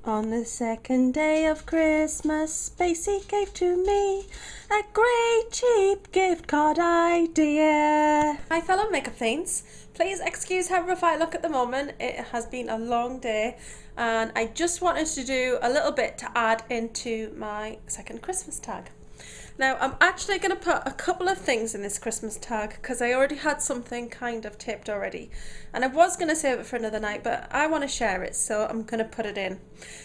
On the second day of Christmas, Spacey gave to me a great cheap gift card idea. Hi fellow makeup fiends, please excuse how rough I look at the moment. It has been a long day and I just wanted to do a little bit to add into my second Christmas tag. Now I'm actually going to put a couple of things in this Christmas tag because I already had something kind of taped already and I was going to save it for another night, but I want to share it, so I'm going to put it in.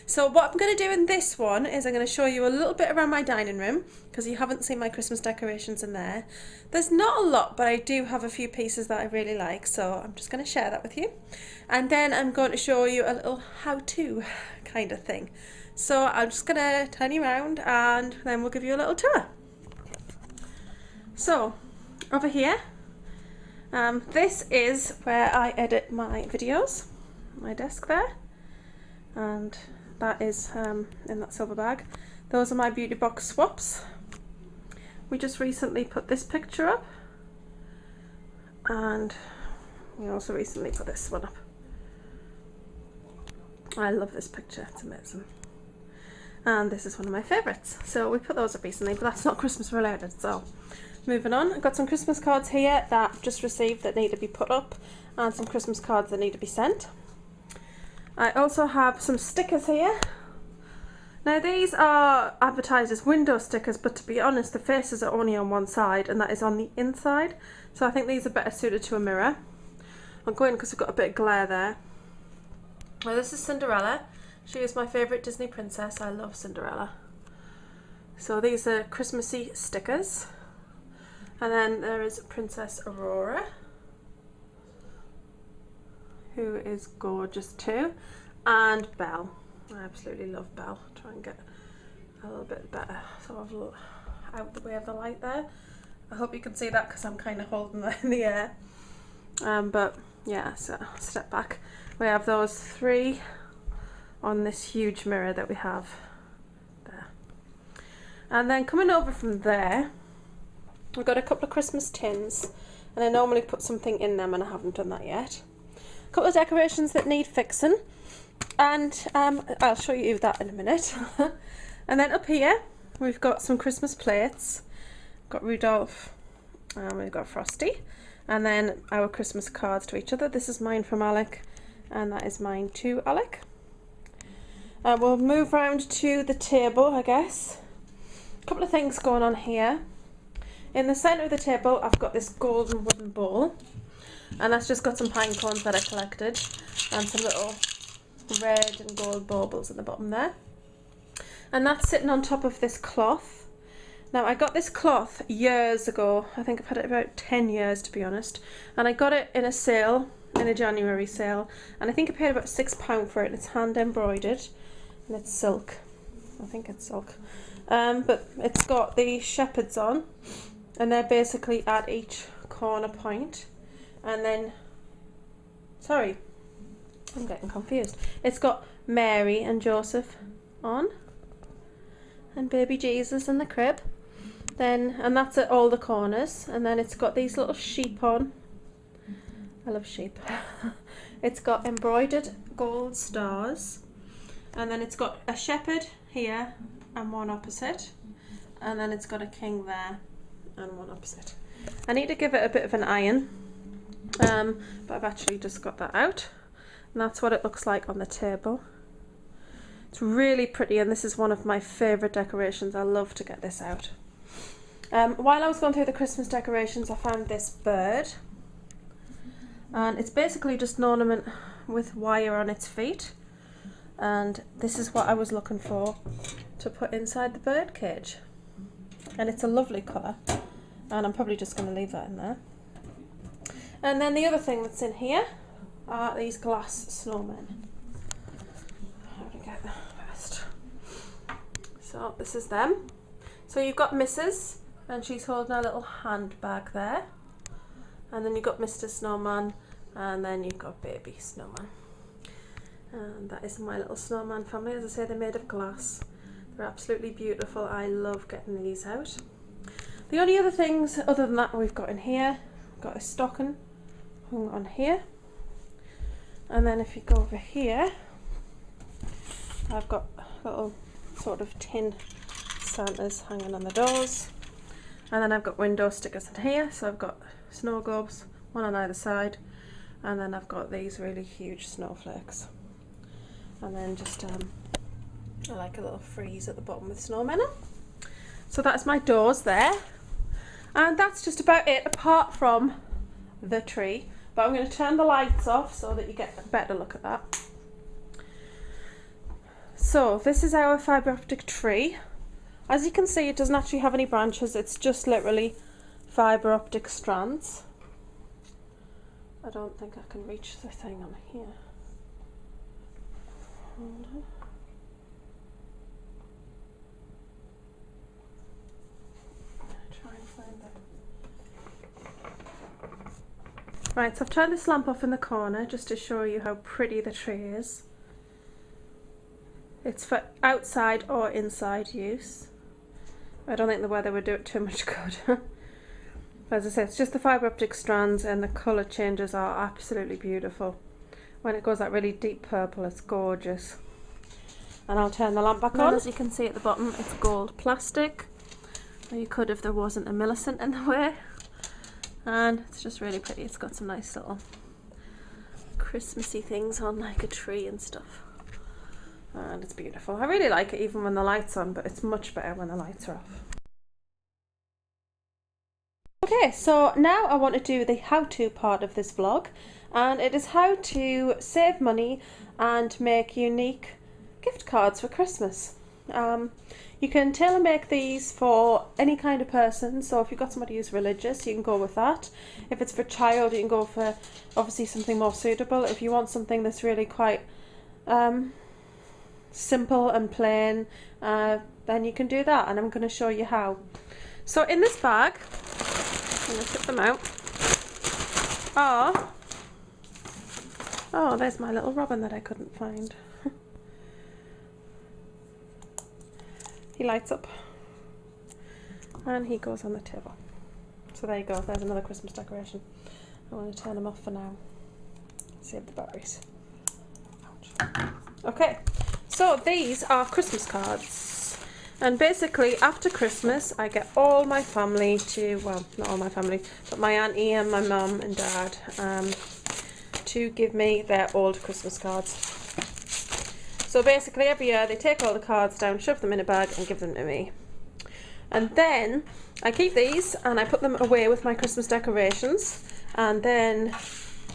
So what I'm going to do in this one is I'm going to show you a little bit around my dining room because you haven't seen my Christmas decorations in there. There's not a lot, but I do have a few pieces that I really like, so I'm just going to share that with you. And then I'm going to show you a little how-to kind of thing. So I'm just going to turn you around and then we'll give you a little tour. So, over here, this is where I edit my videos, my desk there, and that is in that silver bag. Those are my beauty box swaps. We just recently put this picture up, and we also recently put this one up. I love this picture, it's amazing. And this is one of my favourites. So we put those up recently, but that's not Christmas related, so moving on. I've got some Christmas cards here that I've just received that need to be put up and some Christmas cards that need to be sent. I also have some stickers here. Now these are advertised as window stickers, but to be honest the faces are only on one side and that is on the inside, so I think these are better suited to a mirror. I'll go in because we've got a bit of glare there. Well, this is Cinderella. She is my favourite Disney princess. I love Cinderella. So these are Christmassy stickers. And then there is Princess Aurora, who is gorgeous too, and Belle. I absolutely love Belle. Try and get a little bit better sort of out the way of the light there. I hope you can see that because I'm kind of holding that in the air. But yeah, so step back. We have those three on this huge mirror that we have there. And then coming over from there, I've got a couple of Christmas tins, and I normally put something in them and I haven't done that yet. A couple of decorations that need fixing, and I'll show you that in a minute. And then up here we've got some Christmas plates. We've got Rudolph and we've got Frosty, and then our Christmas cards to each other. This is mine from Alec and that is mine to Alec. We'll move round to the table, I guess. A couple of things going on here. In the centre of the table I've got this golden wooden bowl, and that's just got some pine cones that I collected and some little red and gold baubles at the bottom there. And that's sitting on top of this cloth. Now I got this cloth years ago. I think I've had it about 10 years to be honest, and I got it in a sale, in a January sale, and I think I paid about £6 for it. It's hand embroidered and it's silk. I think it's silk. But it's got the shepherds on, and they're basically at each corner point, and then, sorry, I'm getting confused. It's got Mary and Joseph on, and baby Jesus in the crib. Then, and that's at all the corners, and then it's got these little sheep on. I love sheep. It's got embroidered gold stars, and then it's got a shepherd here and one opposite, and then it's got a king there and one opposite. I need to give it a bit of an iron, but I've actually just got that out, and that's what it looks like on the table. It's really pretty, and this is one of my favourite decorations. I love to get this out. While I was going through the Christmas decorations, I found this bird, and it's basically just an ornament with wire on its feet, and this is what I was looking for to put inside the bird cage, and it's a lovely colour, and I'm probably just going to leave that in there. And then the other thing that's in here are these glass snowmen. How to get them first. So this is them. So you've got Mrs. and she's holding a little handbag there, and then you've got Mr. Snowman, and then you've got baby snowman. And that is my little snowman family. As I say, they're made of glass. They're absolutely beautiful. I love getting these out. The only other things other than that we've got in here, we've got a stocking hung on here, and then if you go over here, I've got little sort of tin Santas hanging on the doors, and then I've got window stickers in here. So I've got snow globes, one on either side, and then I've got these really huge snowflakes, and then just I like a little frieze at the bottom with snowmen on. So that's my doors there, and that's just about it apart from the tree. But I'm going to turn the lights off so that you get a better look at that. So this is our fibre optic tree. As you can see, it doesn't actually have any branches, it's just literally fibre optic strands. I don't think I can reach the thing on here. Hold on. Try and find that. Right, so I've turned this lamp off in the corner just to show you how pretty the tree is. It's for outside or inside use. I don't think the weather would do it too much good. As I said, it's just the fibre optic strands, and the colour changes are absolutely beautiful. When it goes that really deep purple, it's gorgeous. And I'll turn the lamp back on. As you can see at the bottom, it's gold plastic. Or you could if there wasn't a Millicent in the way. And it's just really pretty. It's got some nice little Christmassy things on, like a tree and stuff. And it's beautiful. I really like it even when the light's on, but it's much better when the lights are off. Okay, so now I want to do the how-to part of this vlog, and it is how to save money and make unique gift cards for Christmas. You can tailor make these for any kind of person, so if you've got somebody who's religious, you can go with that. If it's for a child, you can go for obviously something more suitable. If you want something that's really quite simple and plain, then you can do that, and I'm going to show you how. So in this bag, I'm going to tip them out. Oh, there's my little robin that I couldn't find. He lights up and he goes on the table. So there you go, there's another Christmas decoration. I want to turn them off for now. Save the batteries. Ouch. Okay, so these are Christmas cards. And basically after Christmas I get all my family to, well, not all my family, but my auntie and my mum and dad to give me their old Christmas cards. So basically every year they take all the cards down, shove them in a bag and give them to me. And then I keep these and I put them away with my Christmas decorations, and then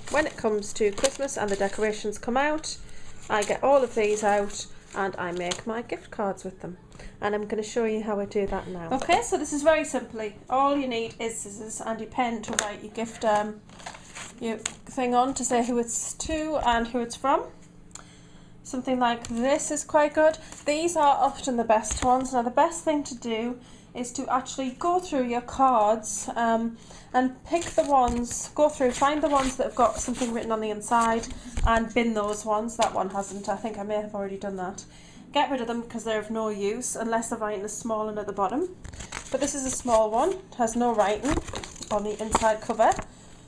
when it comes to Christmas and the decorations come out, I get all of these out and I make my gift cards with them. And I'm going to show you how I do that now. Okay, so this is very simply, all you need is scissors and your pen to write your gift your thing on, to say who it's to and who it's from. Something like this is quite good. These are often the best ones. Now the best thing to do is to actually go through your cards and pick the ones, find the ones that have got something written on the inside and bin those ones. That one hasn't. I think I may have already done that. Get rid of them because they're of no use unless the writing is small and at the bottom. But this is a small one. It has no writing on the inside cover.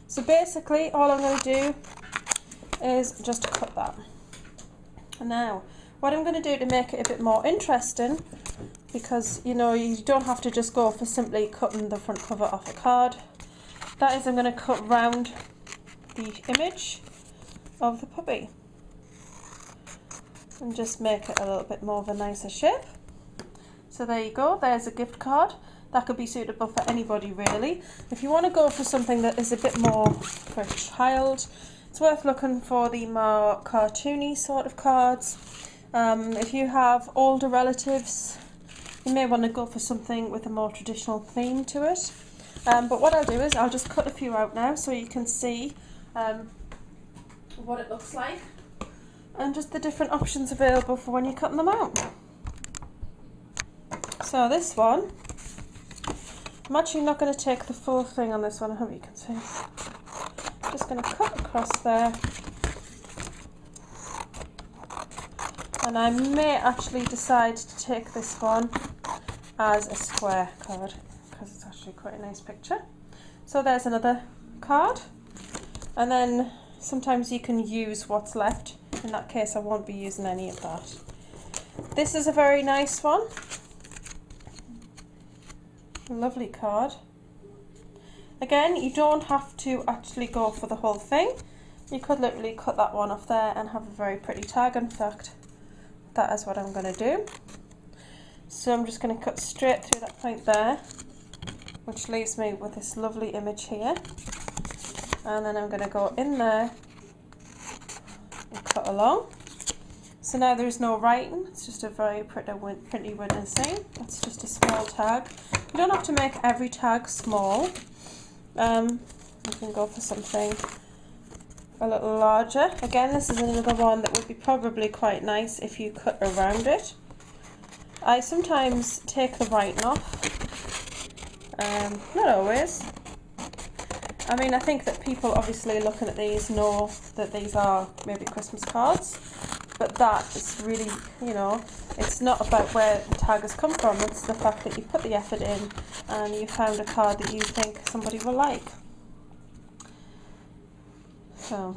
So basically all I'm going to do is just cut that. Now, what I'm going to do to make it a bit more interesting, because you know you don't have to just go for simply cutting the front cover off a card, that is I'm going to cut round the image of the puppy and just make it a little bit more of a nicer shape. So there you go, there's a gift card. That could be suitable for anybody really. If you want to go for something that is a bit more for a child, it's worth looking for the more cartoony sort of cards. If you have older relatives, you may want to go for something with a more traditional theme to it. But what I'll do is I'll just cut a few out now so you can see what it looks like and just the different options available for when you're cutting them out. So this one, I'm actually not going to take the full thing on this one, I hope you can see. Just going to cut across there, and I may actually decide to take this one as a square card because it's actually quite a nice picture. So there's another card, and then sometimes you can use what's left. In that case I won't be using any of that. This is a very nice one. Lovely card. Again, you don't have to actually go for the whole thing. You could literally cut that one off there and have a very pretty tag. In fact, that is what I'm going to do. So I'm just going to cut straight through that point there, which leaves me with this lovely image here. And then I'm going to go in there and cut along. So now there's no writing, it's just a very pretty wooden scene. It's just a small tag. You don't have to make every tag small. You can go for something a little larger. Again, this is another one that would be probably quite nice if you cut around it. I sometimes take the writing off, not always. I mean, I think that people obviously looking at these know that these are maybe Christmas cards, but that is really, you know, it's not about where the tag has come from, it's the fact that you put the effort in and you found a card that you think somebody will like. So,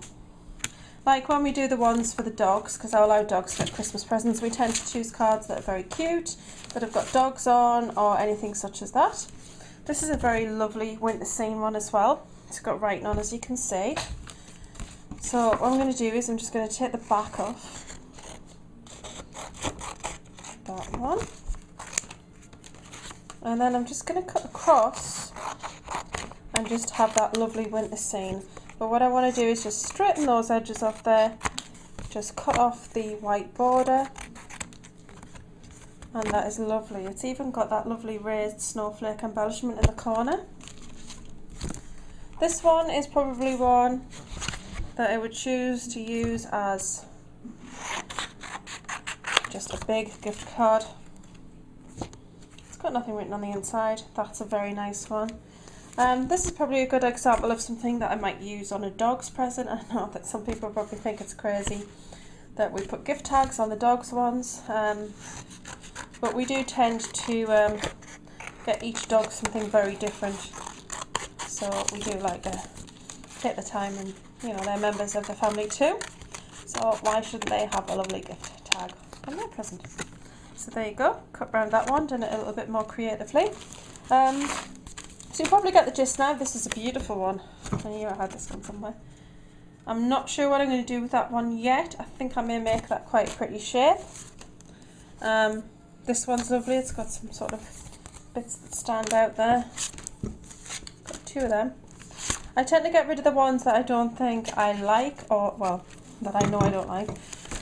like when we do the ones for the dogs, because I allow dogs to get Christmas presents, we tend to choose cards that are very cute, that have got dogs on, or anything such as that. This is a very lovely winter scene one as well. It's got writing on, as you can see. So what I'm going to do is I'm just going to take the back off that one, and then I'm just going to cut across and just have that lovely winter scene. But what I want to do is just straighten those edges off there, just cut off the white border, and that is lovely. It's even got that lovely raised snowflake embellishment in the corner. This one is probably one that I would choose to use as just a big gift card. It's got nothing written on the inside. That's a very nice one. This is probably a good example of something that I might use on a dog's present. I know that some people probably think it's crazy that we put gift tags on the dogs ones, but we do tend to get each dog something very different. So we do like to take the time, and you know, they're members of the family too. So why shouldn't they have a lovely gift tag on their present? So there you go, cut round that one, done it a little bit more creatively. So you probably get the gist now. This is a beautiful one. I knew I had this one somewhere. I'm not sure what I'm going to do with that one yet. I think I may make that quite a pretty shape. This one's lovely. It's got some sort of bits that stand out there. Got two of them. I tend to get rid of the ones that I don't think I like, or well, that I know I don't like,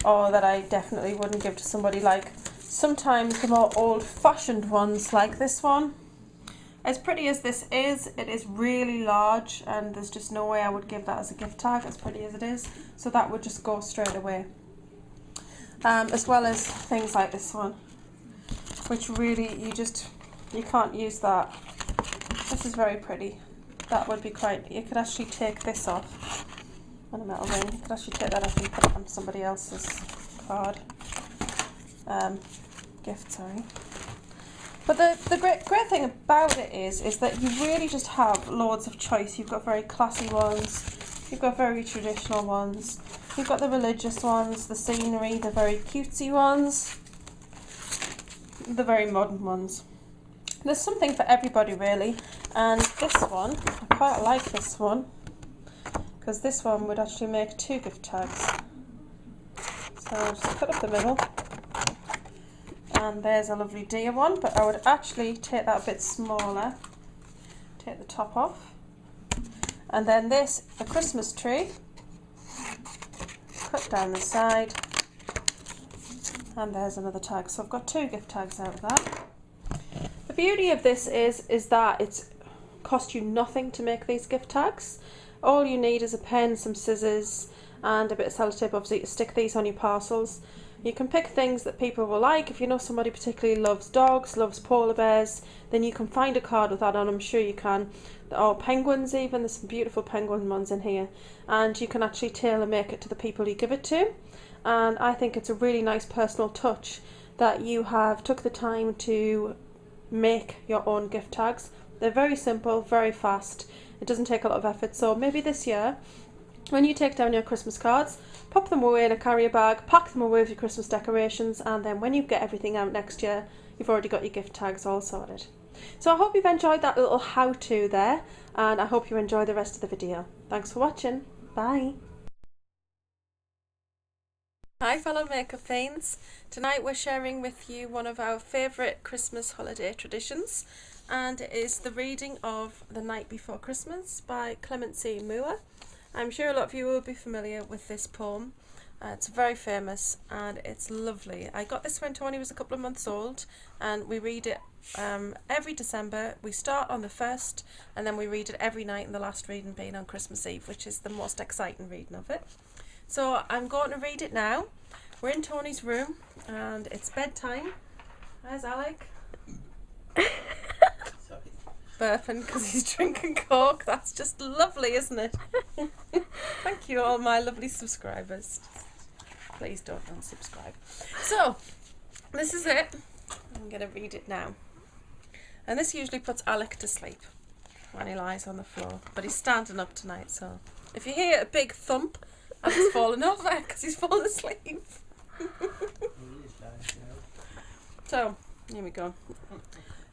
or that I definitely wouldn't give to somebody. Like sometimes the more old-fashioned ones, like this one. As pretty as this is, it is really large, and there's just no way I would give that as a gift tag, as pretty as it is. So that would just go straight away. As well as things like this one, which really you can't use that. This is very pretty. That would be quite, you could actually take this off on a metal ring. You could actually take that off and put it on somebody else's card. Gift, sorry. But the great thing about it is that you really just have loads of choice. You've got very classy ones, you've got very traditional ones, you've got the religious ones, the scenery, the very cutesy ones, the very modern ones. There's something for everybody really, and this one, I quite like this one, because this one would actually make two gift tags. So I'll just cut up the middle. And there's a lovely deer one, but I would actually take that a bit smaller, take the top off, and then this, a Christmas tree, cut down the side, and there's another tag. So I've got two gift tags out of that. The beauty of this is that it's cost you nothing to make these gift tags. All you need is a pen, some scissors, and a bit of sellotape, obviously, to stick these on your parcels. You can pick things that people will like. If you know somebody particularly loves dogs, loves polar bears, then you can find a card with that on. I'm sure you can. Or penguins even. There's some beautiful penguin ones in here. And you can actually tailor make it to the people you give it to. And I think it's a really nice personal touch that you have took the time to make your own gift tags. They're very simple, very fast. It doesn't take a lot of effort. So maybe this year When you take down your Christmas cards, pop them away in a carrier bag, pack them away with your Christmas decorations, and then when you get everything out next year, you've already got your gift tags all sorted. So I hope you've enjoyed that little how-to there, and I hope you enjoy the rest of the video. Thanks for watching. Bye. Hi fellow makeup fiends. Tonight we're sharing with you one of our favourite Christmas holiday traditions, and it is the reading of The Night Before Christmas by Clemency Moore. I'm sure a lot of you will be familiar with this poem. It's very famous and it's lovely. I got this when Tony was a couple of months old, and we read it every December. We start on the 1st and then we read it every night, and the last reading being on Christmas Eve, which is the most exciting reading of it. So I'm going to read it now. We're in Tony's room and it's bedtime. There's Alec. Burping because he's drinking Coke. That's just lovely, isn't it? Thank you, all my lovely subscribers. Please don't unsubscribe. So, this is it. I'm going to read it now. And this usually puts Alec to sleep when he lies on the floor. But he's standing up tonight, so if you hear a big thump, Alec's fallen over because he's fallen asleep. So, here we go.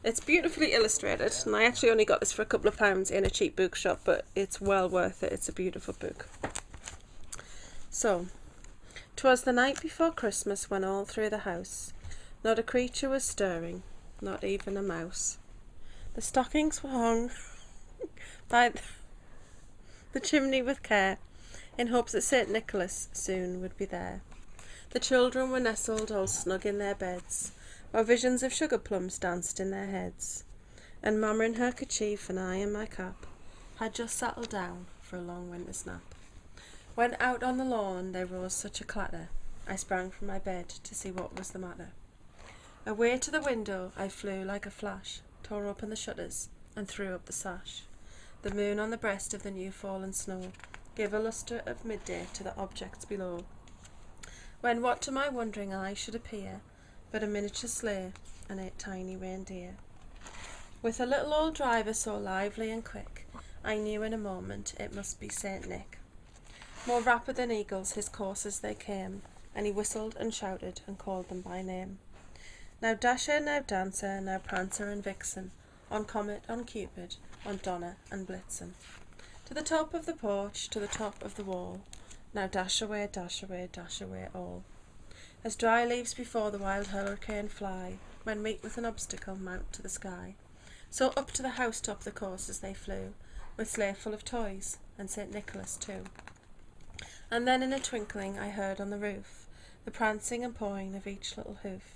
It's beautifully illustrated, and I actually only got this for a couple of pounds in a cheap bookshop, but it's well worth it. It's a beautiful book. So, 'twas the night before Christmas when all through the house not a creature was stirring, not even a mouse. The stockings were hung by the chimney with care, in hopes that St. Nicholas soon would be there. The children were nestled all snug in their beds, while visions of sugar plums danced in their heads. And Mamma in her kerchief and I in my cap had just settled down for a long winter's nap. When out on the lawn there rose such a clatter, I sprang from my bed to see what was the matter. Away to the window I flew like a flash, tore open the shutters and threw up the sash. The moon on the breast of the new fallen snow gave a lustre of midday to the objects below. When what to my wondering eye should appear but a miniature sleigh and 8 tiny reindeer. With a little old driver so lively and quick, I knew in a moment it must be Saint Nick. More rapid than eagles his coursers they came, and he whistled and shouted and called them by name. Now Dasher, now Dancer, now Prancer and Vixen, on Comet, on Cupid, on Donner and Blitzen. To the top of the porch, to the top of the wall, now dash away, dash away, dash away all. As dry leaves before the wild hurricane fly, when meet with an obstacle mount to the sky, so up to the housetop the coursers they flew, with sleigh full of toys, and St. Nicholas too. And then in a twinkling I heard on the roof the prancing and pawing of each little hoof.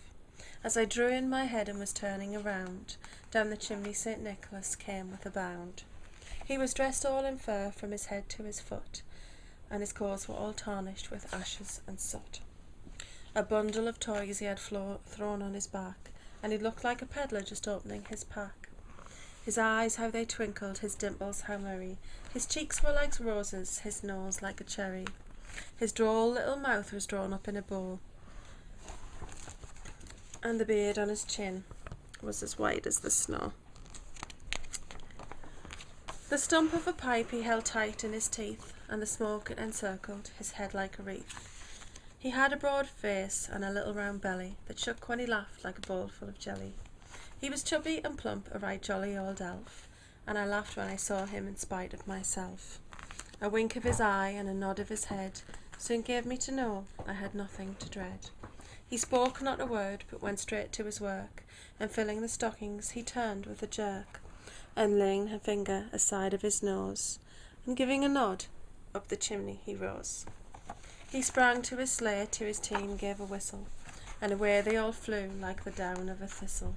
As I drew in my head and was turning around, down the chimney St. Nicholas came with a bound. He was dressed all in fur from his head to his foot, and his clothes were all tarnished with ashes and soot. A bundle of toys he had thrown on his back, and he looked like a pedlar just opening his pack. His eyes, how they twinkled, his dimples, how merry. His cheeks were like roses, his nose like a cherry. His droll little mouth was drawn up in a bow, and the beard on his chin was as white as the snow. The stump of a pipe he held tight in his teeth, and the smoke encircled his head like a wreath. He had a broad face and a little round belly that shook when he laughed like a bowl full of jelly. He was chubby and plump, a right jolly old elf, and I laughed when I saw him in spite of myself. A wink of his eye and a nod of his head soon gave me to know I had nothing to dread. He spoke not a word, but went straight to his work, and filling the stockings he turned with a jerk, and laying her finger aside of his nose, and giving a nod, up the chimney he rose. He sprang to his sleigh, to his team gave a whistle, and away they all flew like the down of a thistle.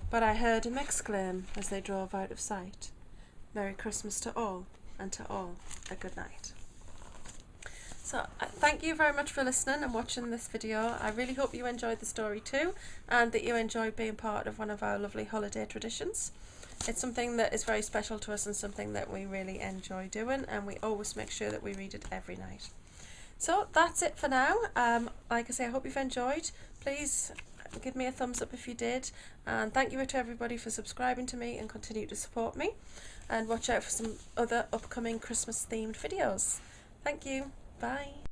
But I heard him exclaim as they drove out of sight, Merry Christmas to all, and to all a good night. So thank you very much for listening and watching this video. I really hope you enjoyed the story too, and that you enjoyed being part of one of our lovely holiday traditions. It's something that is very special to us and something that we really enjoy doing, and we always make sure that we read it every night. So that's it for now. Like I say, I hope you've enjoyed. Please give me a thumbs up if you did, and thank you to everybody for subscribing to me and continue to support me, and watch out for some other upcoming Christmas themed videos. Thank you. Bye.